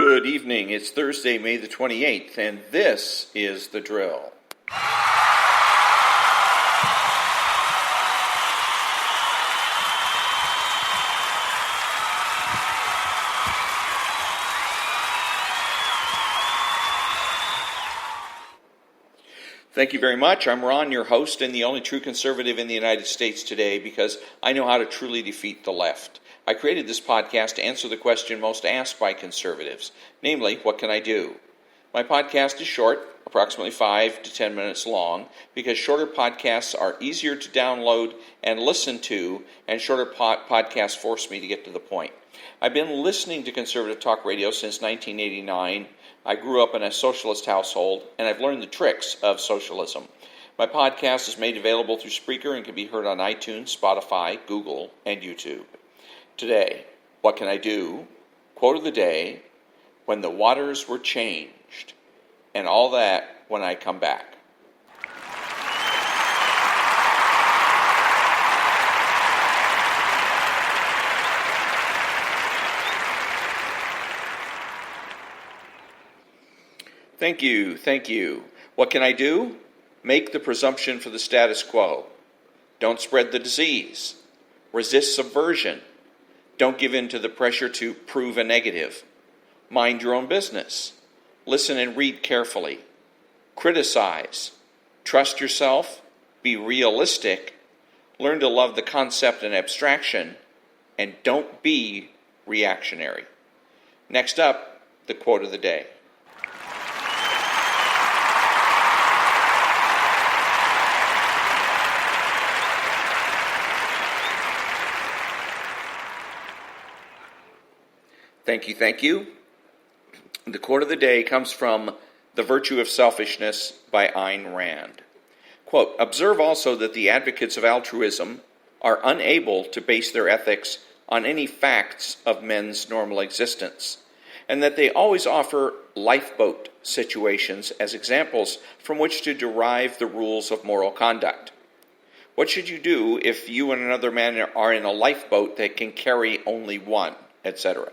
Good evening. It's Thursday, May the 28th, and this is The Drill. Thank you very much. I'm Ron, your host and the only true conservative in the United States today because I know how to truly defeat the left. I created this podcast to answer the question most asked by conservatives, namely, what can I do? My podcast is short, approximately 5 to 10 minutes long, because shorter podcasts are easier to download and listen to, and shorter podcasts force me to get to the point. I've been listening to conservative talk radio since 1989. I grew up in a socialist household, and I've learned the tricks of socialism. My podcast is made available through Spreaker and can be heard on iTunes, Spotify, Google, and YouTube. Today, what can I do? Quote of the day, when the waters were changed, and all that when I come back. Thank you. What can I do? Make the presumption for the status quo. Don't spread the disease. Resist subversion. Don't give in to the pressure to prove a negative. Mind your own business. Listen and read carefully. Criticize. Trust yourself. Be realistic. Learn to love the concept and abstraction. And don't be reactionary. Next up, the quote of the day. Thank you. The quote of the day comes from The Virtue of Selfishness by Ayn Rand. Quote, observe also that the advocates of altruism are unable to base their ethics on any facts of men's normal existence, and that they always offer lifeboat situations as examples from which to derive the rules of moral conduct. What should you do if you and another man are in a lifeboat that can carry only one, etc.?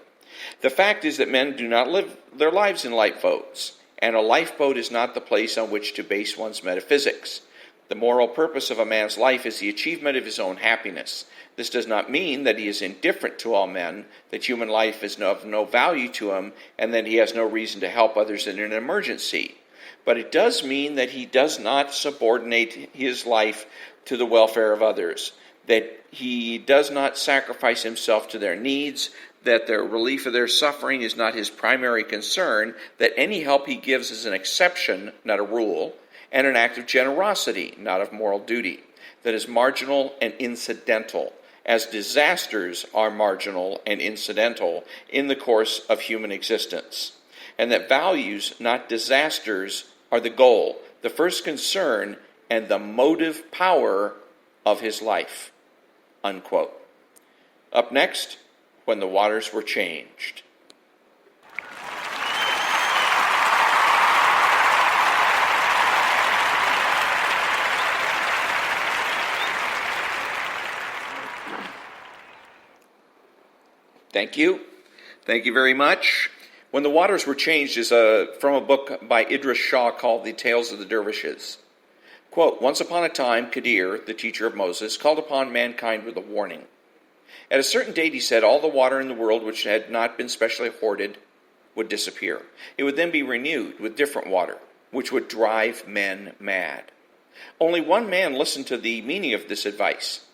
The fact is that men do not live their lives in lifeboats, and a lifeboat is not the place on which to base one's metaphysics. The moral purpose of a man's life is the achievement of his own happiness. This does not mean that he is indifferent to all men, that human life is of no value to him, and that he has no reason to help others in an emergency. But it does mean that he does not subordinate his life to the welfare of others, that he does not sacrifice himself to their needs, that the relief of their suffering is not his primary concern, that any help he gives is an exception, not a rule, and an act of generosity, not of moral duty, that is marginal and incidental, as disasters are marginal and incidental in the course of human existence, and that values, not disasters, are the goal, the first concern, and the motive power of his life. Unquote. Up next, when the waters were changed. Thank you. Thank you very much. When the Waters Were Changed is from a book by Idries Shah called The Tales of the Dervishes. Quote, once upon a time, Qadir, the teacher of Moses, called upon mankind with a warning. At a certain date, he said, all the water in the world which had not been specially hoarded would disappear. It would then be renewed with different water, which would drive men mad. Only one man listened to the meaning of this advice.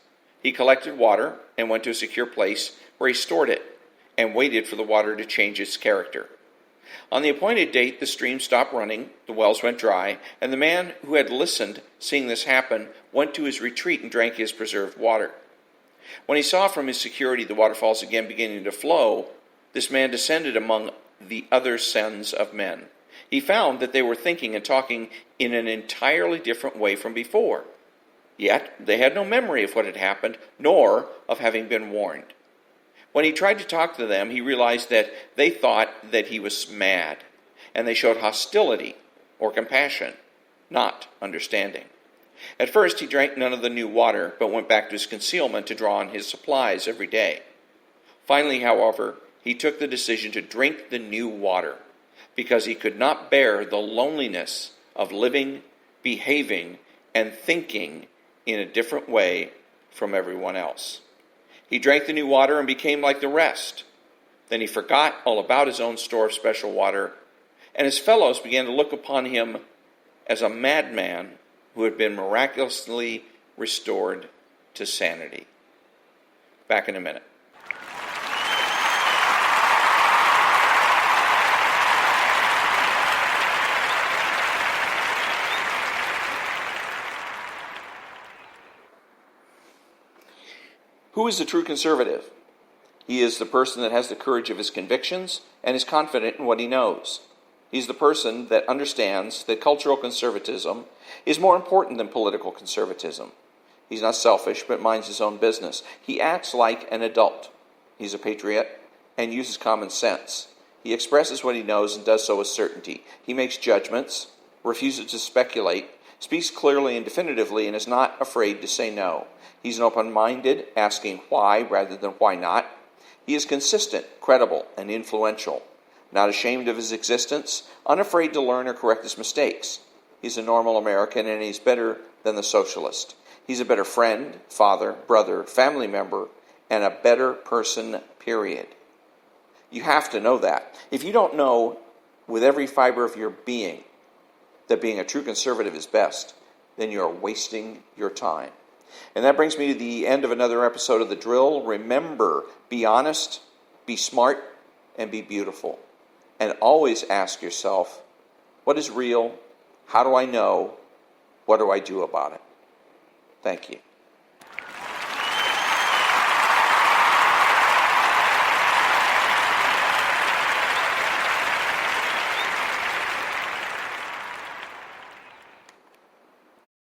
He collected water and went to a secure place where he stored it and waited for the water to change its character. On the appointed date, the stream stopped running, the wells went dry, and the man who had listened, seeing this happen, went to his retreat and drank his preserved water. When he saw from his security the waterfalls again beginning to flow, this man descended among the other sons of men. He found that they were thinking and talking in an entirely different way from before. Yet they had no memory of what had happened, nor of having been warned. When he tried to talk to them, he realized that they thought that he was mad, and they showed hostility or compassion, not understanding. At first, he drank none of the new water, but went back to his concealment to draw on his supplies every day. Finally, however, he took the decision to drink the new water because he could not bear the loneliness of living, behaving, and thinking in a different way from everyone else. He drank the new water and became like the rest. Then he forgot all about his own store of special water, and his fellows began to look upon him as a madman who had been miraculously restored to sanity. Back in a minute. Who is the true conservative? He is the person that has the courage of his convictions and is confident in what he knows. He's the person that understands that cultural conservatism is more important than political conservatism. He's not selfish, but minds his own business. He acts like an adult. He's a patriot and uses common sense. He expresses what he knows and does so with certainty. He makes judgments, refuses to speculate, speaks clearly and definitively, and is not afraid to say no. He's an open-minded, asking why rather than why not. He is consistent, credible, and influential, not ashamed of his existence, unafraid to learn or correct his mistakes. He's a normal American, and he's better than the socialist. He's a better friend, father, brother, family member, and a better person, period. You have to know that. If you don't know with every fiber of your being that being a true conservative is best, then you're wasting your time. And that brings me to the end of another episode of The Drill. Remember, be honest, be smart, and be beautiful. And always ask yourself, what is real? How do I know? What do I do about it? Thank you.